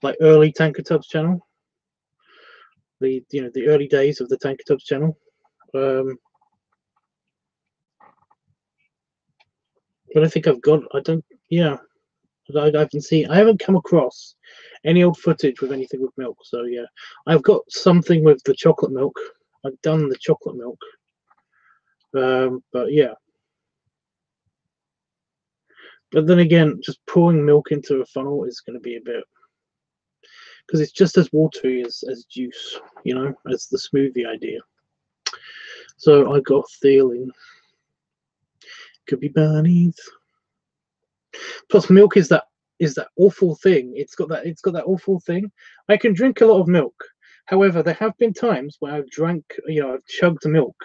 like early Tanker Tubs channel. The early days of the Tanker Tubs channel. But I think I've got. I don't. Yeah, I haven't seen. I haven't come across any old footage with anything with milk. So yeah, I've got something with the chocolate milk. I've done the chocolate milk. But yeah. But then again, just pouring milk into a funnel is going to be a bit. because it's just as watery as juice, you know, as the smoothie idea. So I got a feeling could be bunnies. Plus, milk is that awful thing. It's got that awful thing. I can drink a lot of milk. However, there have been times where I've drank, you know, I've chugged milk,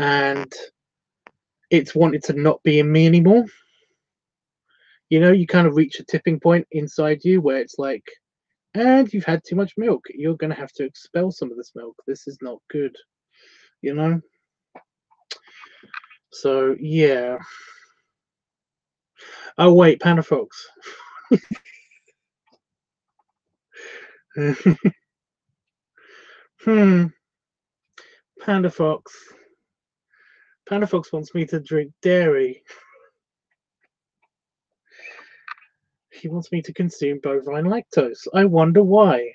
and it's wanted to not be in me anymore. You know, you kind of reach a tipping point inside you where it's like, and you've had too much milk. You're going to have to expel some of this milk. This is not good, you know? So, yeah. Oh, wait, Panda Fox. Panda Fox. Panda Fox wants me to drink dairy. He wants me to consume bovine lactose. I wonder why.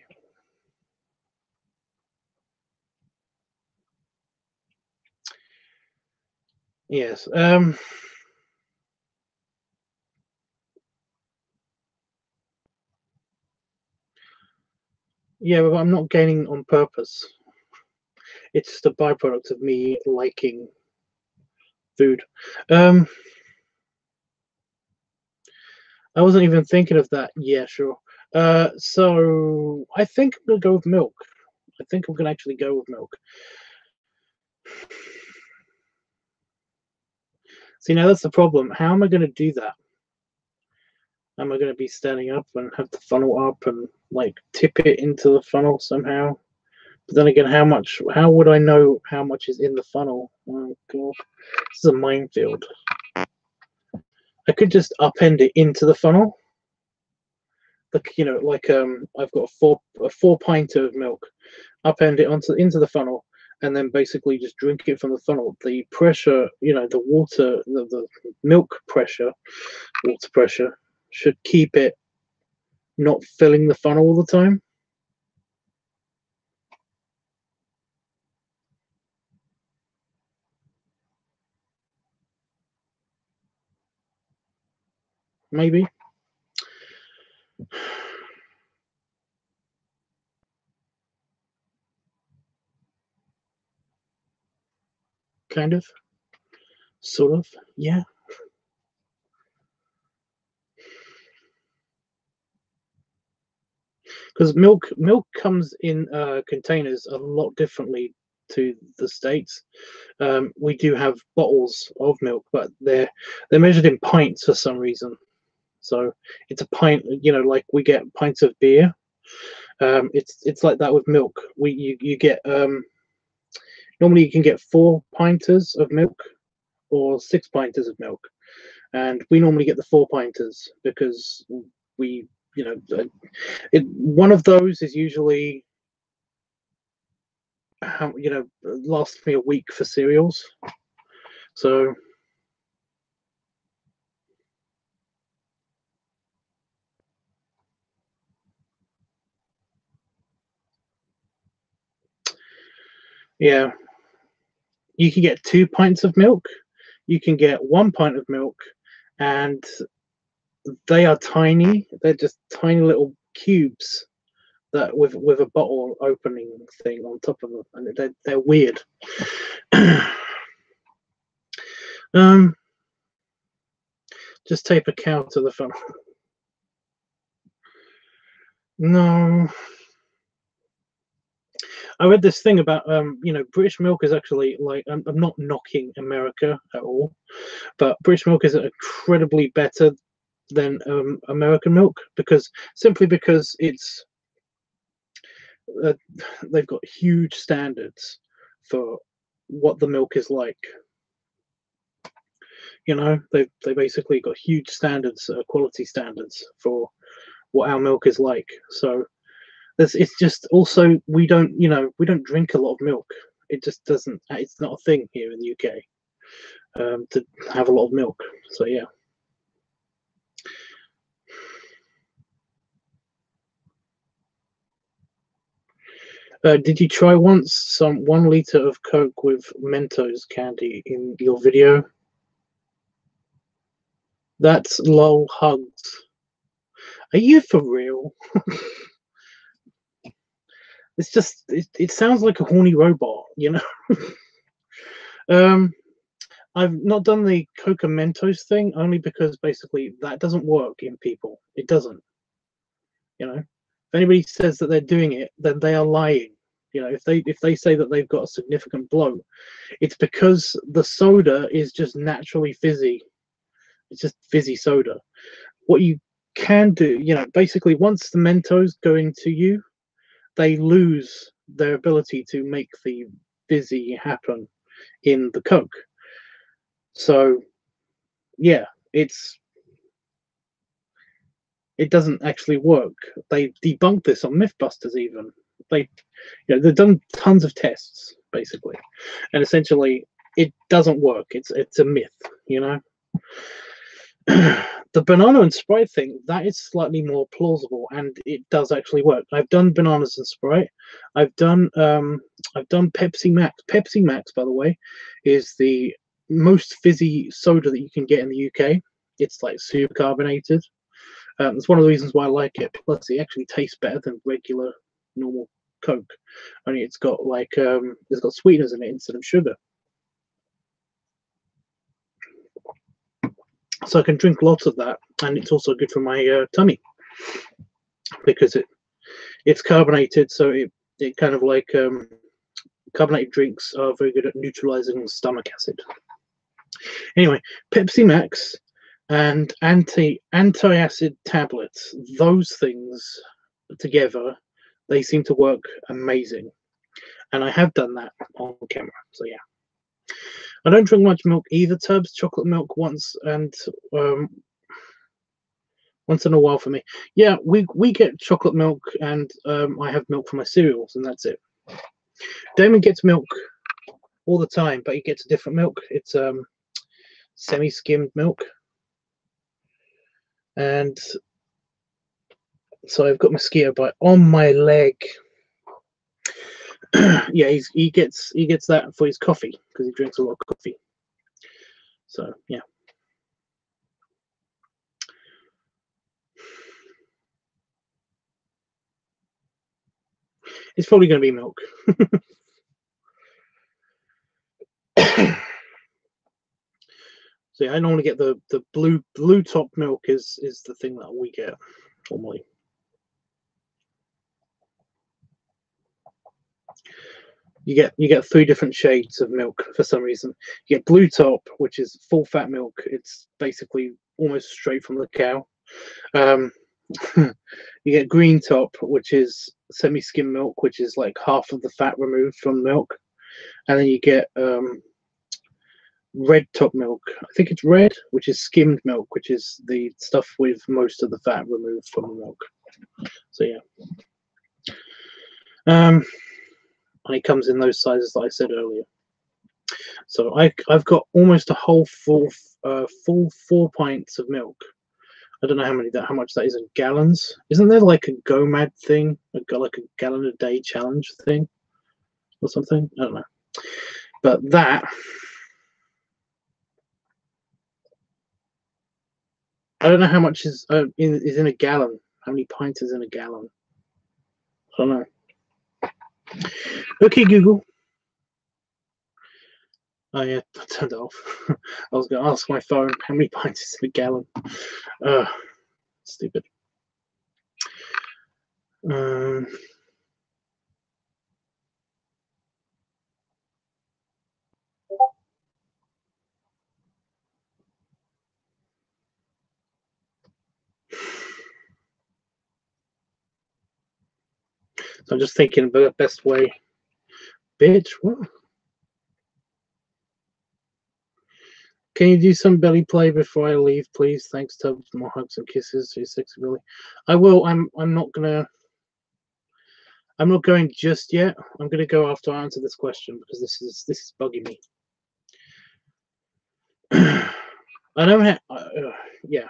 Yes. Yeah, but I'm not gaining on purpose. It's just a byproduct of me liking food. I wasn't even thinking of that. Yeah, sure. So I think I'm gonna go with milk. I think I'm gonna actually go with milk. See, now that's the problem. How am I gonna do that? Am I gonna be standing up and have the funnel up and like tip it into the funnel somehow? But then again, how would I know how much is in the funnel? Oh god, this is a minefield. I could just upend it into the funnel. Like, you know, like I've got a four pinter of milk, upend it into the funnel, and then basically just drink it from the funnel. The pressure, you know, the water, the milk pressure, water pressure should keep it not filling the funnel all the time. Maybe. Kind of. Sort of. Yeah. Because milk comes in containers a lot differently to the States. We do have bottles of milk, but they're measured in pints for some reason. So it's a pint, you know, like we get pints of beer. It's like that with milk. You get normally you can get 4 pinters of milk or 6 pinters of milk, and we normally get the 4 pinters because we, you know, one of those is usually, you know, lasts me a week for cereals. So yeah, you can get 2 pints of milk, you can get 1 pint of milk, and they are tiny. They're just tiny little cubes that with a bottle opening thing on top of them, and they're weird. Just tape a cow to the funnel. No. I read this thing about you know, British milk is actually like, I'm not knocking America at all, but British milk is incredibly better than American milk simply because it's they've got huge standards for what the milk is like. You know, they basically got huge standards, quality standards for what our milk is like. So it's just also we don't, you know, we don't drink a lot of milk. It just doesn't. It's not a thing here in the UK to have a lot of milk. So yeah. Did you try once some 1 liter of Coke with Mentos candy in your video? That's lol hugs. Are you for real? It's just it sounds like a horny robot, you know. I've not done the Coca Mentos thing only because basically that doesn't work in people. It doesn't. You know, if anybody says that they're doing it, then they are lying. You know, if they say that they've got a significant blow, it's because the soda is just naturally fizzy. It's just fizzy soda. What you can do, you know, basically once the Mentos go into you, they lose their ability to make the fizzy happen in the Coke. So yeah, it doesn't actually work. They debunked this on Mythbusters even. They've done tons of tests basically, and essentially it doesn't work. It's a myth, you know. The banana and Sprite thing, that is slightly more plausible, and it does actually work. I've done bananas and Sprite. I've done Pepsi Max. Pepsi Max, by the way, is the most fizzy soda that you can get in the UK. It's like super carbonated. It's one of the reasons why I like it. Plus, it actually tastes better than regular normal Coke. Only it's got it's got sweeteners in it instead of sugar. So I can drink lots of that, and it's also good for my tummy because it's carbonated. So it kind of like carbonated drinks are very good at neutralizing stomach acid. Anyway, Pepsi Max and antacid tablets, those things together, they seem to work amazing, and I have done that on camera. So yeah, I don't drink much milk either. Tubbs, chocolate milk once in a while for me. Yeah, we get chocolate milk, and I have milk for my cereals, and that's it. Damon gets milk all the time, but he gets a different milk. It's semi-skimmed milk, and so I've got mosquito bite on my leg. Yeah, he gets that for his coffee because he drinks a lot of coffee. So yeah. It's probably going to be milk. So yeah, I normally get the blue top milk is the thing that we get normally. You get 3 different shades of milk for some reason. You get blue top, which is full fat milk. It's basically almost straight from the cow. You get green top, which is semi-skim milk, which is like half of the fat removed from milk, and then you get red top milk. I think it's red, which is skimmed milk, which is the stuff with most of the fat removed from the milk. So yeah. And it comes in those sizes that I said earlier. So I've got almost a whole full 4 pints of milk. I don't know how much that is in gallons. Isn't there like a GOMAD thing? Like a gallon a day challenge thing or something? I don't know. But that, I don't know how much is in a gallon. How many pints is in a gallon? I don't know. Okay, Google. Oh yeah, I turned it off. I was going to ask my phone how many pints is in a gallon. Stupid. So I'm just thinking of the best way. Bitch, what? Can you do some belly play before I leave, please? Thanks, Tubbs. More hugs and kisses to your sexy belly. I will. I'm not gonna. I'm not going just yet. I'm gonna go after I answer this question because this is bugging me. I don't have. Yeah.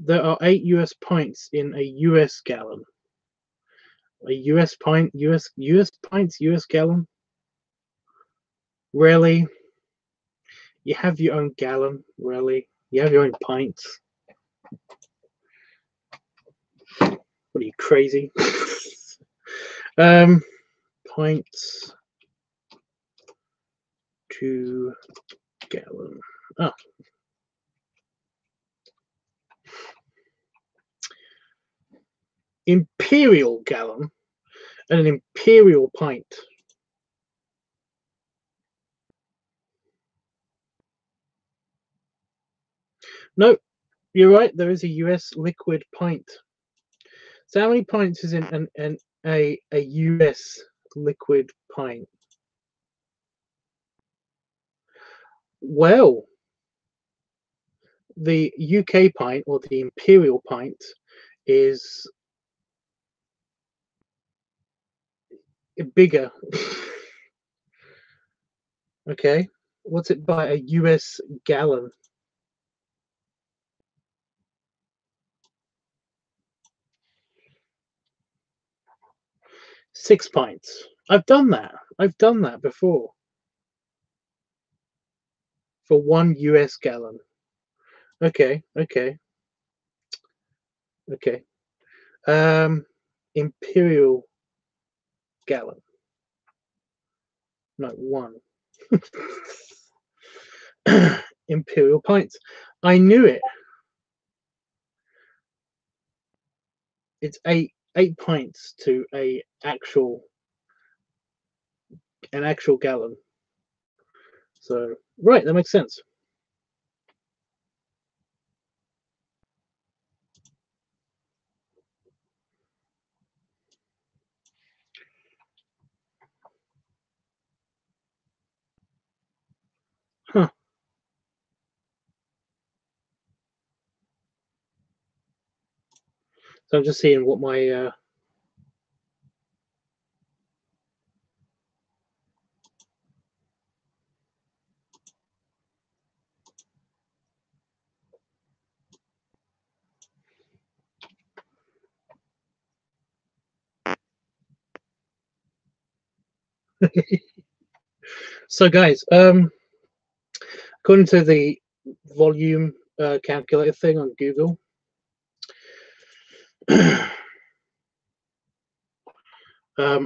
There are 8 US pints in a US gallon. A US pint, US pints, US gallon. Really? You have your own gallon? Really? You have your own pints? What are you, crazy? Pints to gallon. Oh. Imperial gallon and an imperial pint. No, you're right. There is a US liquid pint. So how many pints is in a US liquid pint? Well, the UK pint or the imperial pint is bigger. Okay, what's it by a US gallon? Six pints. I've done that. I've done that before. For 1 US gallon. Okay, okay, okay. Imperial gallon. No, 1. Imperial pints. I knew it. It's eight pints to an actual gallon. So right, that makes sense. Huh. So I'm just seeing what my So guys, according to the volume calculator thing on Google,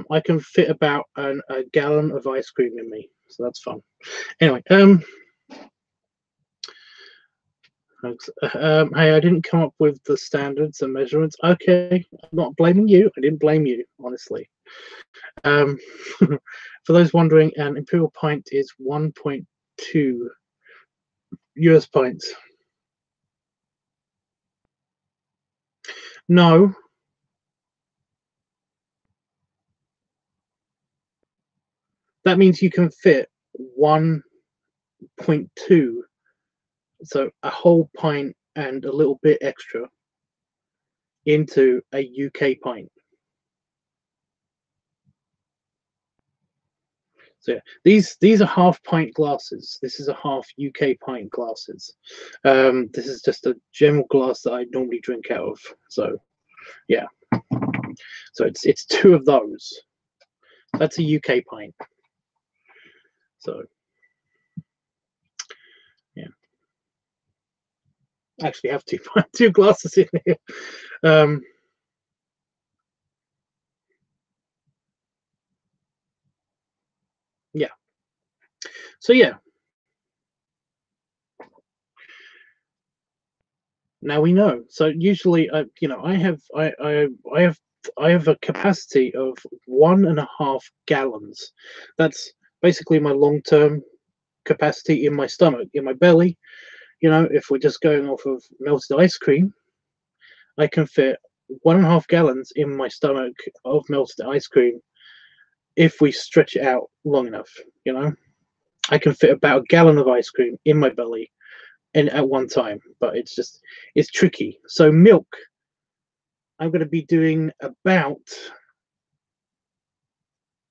I can fit about a gallon of ice cream in me, so that's fun. Anyway, hey, I didn't come up with the standards and measurements. Okay, I'm not blaming you. I didn't blame you, honestly. For those wondering, an imperial pint is 1.2 US pints. No. That means you can fit 1.2, so a whole pint and a little bit extra, into a UK pint. So yeah, these are half pint glasses. This is a half UK pint glasses. This is just a general glass that I normally drink out of. So yeah, so it's 2 of those. That's a UK pint. So yeah, I actually have 2 glasses in here. Yeah. So yeah. Now we know. So usually, you know, I have a capacity of 1.5 gallons. That's basically my long-term capacity in my stomach, in my belly. You know, if we're just going off of melted ice cream, I can fit 1.5 gallons in my stomach of melted ice cream if we stretch it out long enough. You know, I can fit about a gallon of ice cream in my belly and at one time, but it's tricky. So milk, I'm going to be doing about,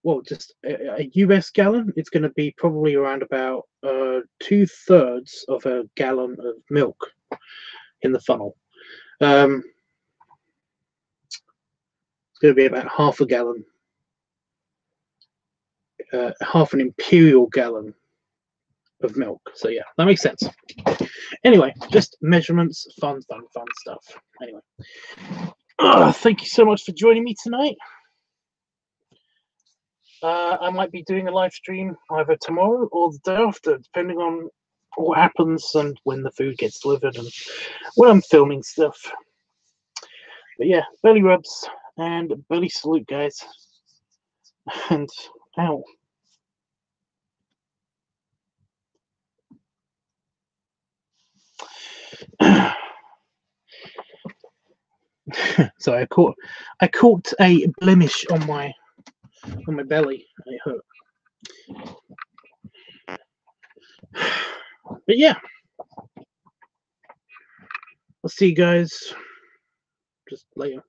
well, just a US gallon. It's going to be probably around about 2/3 of a gallon of milk in the funnel. It's going to be about half a gallon, half an imperial gallon of milk. So yeah, that makes sense. Anyway, just measurements, fun stuff. Anyway, Thank you so much for joining me tonight. I might be doing a live stream either tomorrow or the day after, depending on what happens and when the food gets delivered and when I'm filming stuff. But yeah, belly rubs and belly salute, guys. And ow. So I caught a blemish on my belly. It hurt. But yeah, I'll see you guys just later.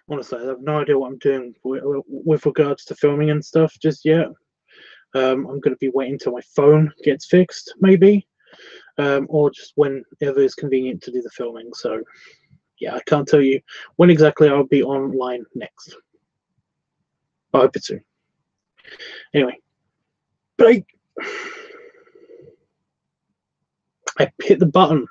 Honestly, I have no idea what I'm doing with regards to filming and stuff just yet. I'm going to be waiting till my phone gets fixed, maybe, or just whenever it's convenient to do the filming. So, yeah, I can't tell you when exactly I'll be online next. I hope it's soon. Anyway, but I hit the button.